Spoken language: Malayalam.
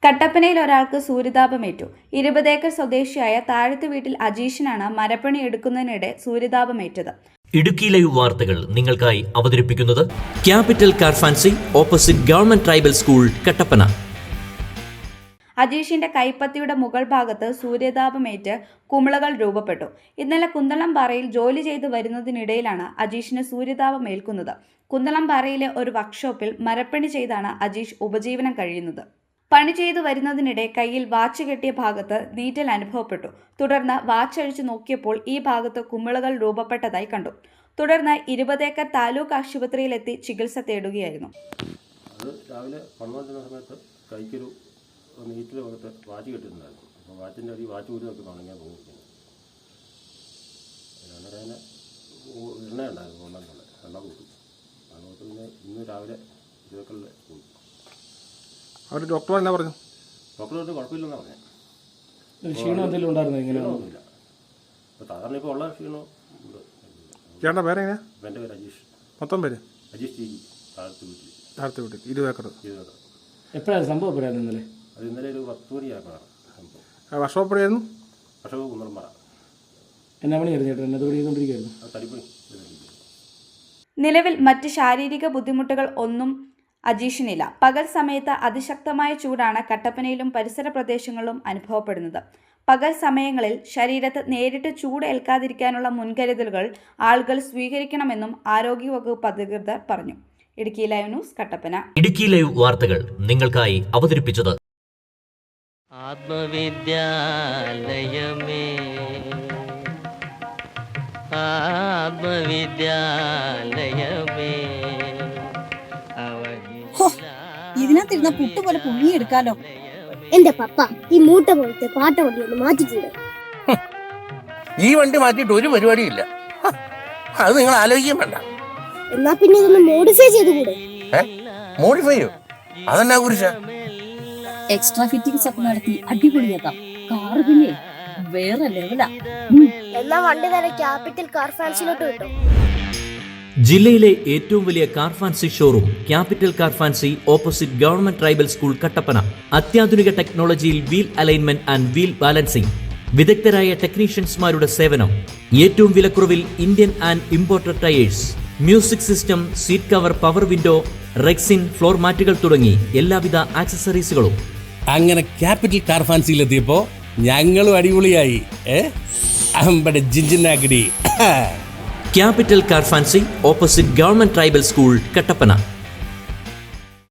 കട്ടപ്പനയിൽ ഒരാൾക്ക് സൂര്യതാപമേറ്റു. 20 ഏക്കർ സ്വദേശിയായ താഴത്ത് വീട്ടിൽ അജീഷിനാണ് മരപ്പണി എടുക്കുന്നതിനിടെ സൂര്യതാപമേറ്റത്. ഇടുക്കി ലൈവ് വാർത്തകൾ നിങ്ങൾക്കായി അവതരിപ്പിക്കുന്നത് capital car fancy opposite government tribal school Kattappana. അജീഷിന്റെ കൈപ്പത്തിയുടെ മുകൾ ഭാഗത്ത് സൂര്യതാപമേറ്റ് കുമിളകൾ രൂപപ്പെട്ടു. ഇന്നലെ കുന്തളംപാറയിൽ ജോലി ചെയ്തു വരുന്നതിനിടയിലാണ് അജീഷിന് സൂര്യതാപമേൽക്കുന്നത്. കുന്തളംപാറയിലെ ഒരു വർക്ക്ഷോപ്പിൽ മരപ്പണി ചെയ്താണ് അജീഷ് ഉപജീവനം കഴിയുന്നത്. പണി ചെയ്തു വരുന്നതിനിടെ കയ്യിൽ വാച്ച് കെട്ടിയ ഭാഗത്ത് നീറ്റൽ അനുഭവപ്പെട്ടു. തുടർന്ന് വാച്ച് അഴിച്ചു നോക്കിയപ്പോൾ ഈ ഭാഗത്ത് കുമിളകൾ രൂപപ്പെട്ടതായി കണ്ടു. തുടർന്ന് 20 ഏക്കർ താലൂക്ക് ആശുപത്രിയിലെത്തി ചികിത്സ തേടുകയായിരുന്നു. രാവിലെ പണിതുകൊണ്ടിരുന്ന സമയത്ത് കൈക്കൊരു നീറ്റിൽ ഭാഗത്ത് വാച്ച് കെട്ടിയിട്ടുണ്ടായിരുന്നു. അപ്പോൾ വാച്ചിൻ്റെ അടി വാച്ച് ഊരി നോക്കി ഉണങ്ങിയാൽ പോകുന്നത്. അതിനെ എണ്ണ ഉണ്ടായിരുന്നു, കൊണ്ടുവന്നുള്ളത് എണ്ണ കൂട്ടി. അതുകൊണ്ട് പിന്നെ ഇന്ന് രാവിലെ 20 ഏക്കറിൽ പോയി. അവർ ഡോക്ടർ എന്നാ പറഞ്ഞു? ഡോക്ടർ കുഴപ്പമില്ലെന്നാണ് പറഞ്ഞത്. ക്ഷീണം എന്തെങ്കിലും ഉണ്ടായിരുന്നു? ക്ഷീണമൊന്നുമില്ല. ഇപ്പോൾ സാധാരണ ഇപ്പോൾ ഉള്ള ക്ഷീണം ഉണ്ട്. ചേട്ടൻ്റെ പേരെങ്ങനെയാ? എൻ്റെ പേര് അജീഷ്. മൊത്തം പേര്? അജീഷ് ടി. താഴത്ത് വീട്ടിൽ. 20 ഏക്കർ. എപ്പോഴാണ് സംഭവം? എപ്പോഴാണ് ഇന്നലെ? അത് ഇന്നലെ ഒരു 10 മണിയായപ്പോഴാണ് സംഭവം. വർഷോപ്പ് എവിടെയായിരുന്നു? വർഷോപ്പ് കുന്നറമ്പാറ. എന്നാ പണിയായിരുന്നു ചേട്ടൻ? എന്നത് പണി ചെയ്തുകൊണ്ടിരിക്കുകയായിരുന്നു? അത് തടിപ്പണി. നിലവിൽ മറ്റ് ശാരീരിക ബുദ്ധിമുട്ടുകൾ ഒന്നും അജീഷിനില്ല. പകൽ സമയത്ത് അതിശക്തമായ ചൂടാണ് കട്ടപ്പനയിലും പരിസര പ്രദേശങ്ങളിലും അനുഭവപ്പെടുന്നത്. പകൽ സമയങ്ങളിൽ ശരീരത്ത് നേരിട്ട് ചൂട് ഏൽക്കാതിരിക്കാനുള്ള മുൻകരുതലുകൾ ആളുകൾ സ്വീകരിക്കണമെന്നും ആരോഗ്യവകുപ്പ് അധികൃതർ പറഞ്ഞു. Idukki live news, Kattappana. Idukki live വാർത്തകൾ നിങ്ങൾക്കായി അവതരിപ്പിച്ചത് ആത്മവിദ്യാലയമേ ഇതിനകത്തിരുന്ന പുട്ടുപോലെ പുള്ളിയെടുക്കാലോ. എന്റെ പപ്പ ഈ മൂട്ട പോലത്തെ പാട്ട വണ്ടി ഒന്ന് മാറ്റിക്കൂടെ? ഈ വണ്ടി മാറ്റിയിട്ട് ഒരു പരിപാടിയില്ല. അത് നിങ്ങൾ ആലോചിക്കാൻ വേണ്ട. എന്നാ പിന്നെ ഇതൊന്ന് മോഡിഫൈ ചെയ്തുകൂടെ? മോഡിഫൈയോ? അതെന്നാ കുറിച്ച? എക്സ്ട്രാ ഫിറ്റിംഗ്സ് ഒക്കെ നടത്തി അടിപൊളിയാക്കാം. കാറ് പിന്നെ വേറെ ലെവലാ. എന്നാ വണ്ടി നേരെ ക്യാപിറ്റൽ കാർ ഫാൻസിലോട്ട് കിട്ടും. ജില്ലയിലെ ഏറ്റവും വലിയ car fancy showroom capital car fancy opposite government tribal school Kattappana. അത്യാധുനിക ടെക്നോളജിയിൽ wheel alignment and wheel balancing, വിദഗ്ധരായ ടെക്നീഷ്യൻസ്മാരുടെ സേവനം, ഏറ്റവും വിലക്കുറവിൽ Indian and imported tyres, music system, seat cover, power window, rexine, floor മാറ്റുകൾ തുടങ്ങി എല്ലാവിധ ആക്സസറീസുകളും. അങ്ങനെ ക്യാപിറ്റൽ കാർ ഫാൻസിയിലെത്തിയപ്പോ ഞങ്ങളും അടിപൊളിയായി. അമ്പടെ ജിഞ്ചിനാഗിരി. Capital car fancy opposite government tribal school Kattappana.